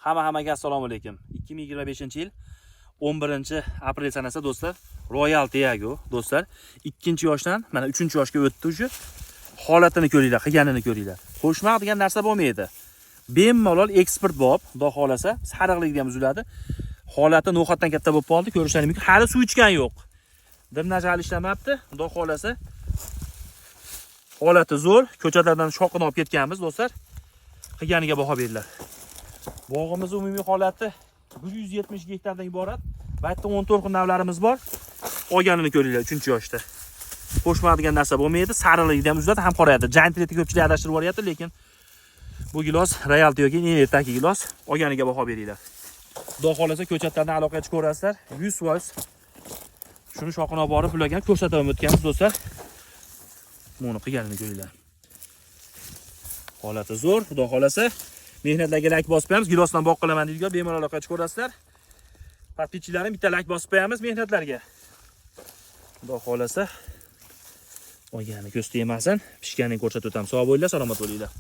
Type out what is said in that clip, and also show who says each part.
Speaker 1: Hammaga assalomu alaykum. 2025-yil 11-aprel sanasi do'stlar, Royal Tiago do'stlar, 2-yoshdan mana 3-yoshga o'tdi уже. Holatini ko'ringlar, qilganini ko'ringlar. Qo'shmoq degan narsa bo'lmaydi. Bemalol eksport bo'lib, xudo xolasa, sariqligi ham uziladi. Holati no'xatdan katta bo'lib qoldi, ko'rishlaringiz mumkin. Hali suv ichgan yo'q. Dirnajal ishlamabdi, xudo xolasa. Holati zo'r, ko'chatlardan shoqini olib ketganmiz do'stlar. Qilganiga baho beringlar. Bog'imiz umumiy holati 170 gektardan iborat. Bu yerda 14 xil navlarimiz bor. Olganini ko'ringlar 3-yoshda. Qo'shmoq degan narsa bo'lmaydi, sariqligi ham uziladi, ham qorayadi. Giantletni ko'pchilik adashtirib yuboryapti, lekin bu gilos Royal Tiago eng ertaki gilos. Olganiga baho beringlar. Xudo xolasa ko'chatlardan aloqa ko'rasizlar, 100%. Shuni shoqini olib borib ularga ko'rsatib o'tganmiz do'stlar. Buni qilganini ko'ringlar. Holati zo'r, xudo xolasa. Mehnatlarga like bosib qo'yamiz. Gilosdan boq qilaman deydigan bemalol aloqa ko'rasizlar. Podpischalarim bitta like bosib qo'yamiz mehnatlarga. Xudo xolasa. Olgani ko'z tegmasin. Pishganini ko'rsatib o'tamiz. Sog' bo'linglar, salomat bo'linglar.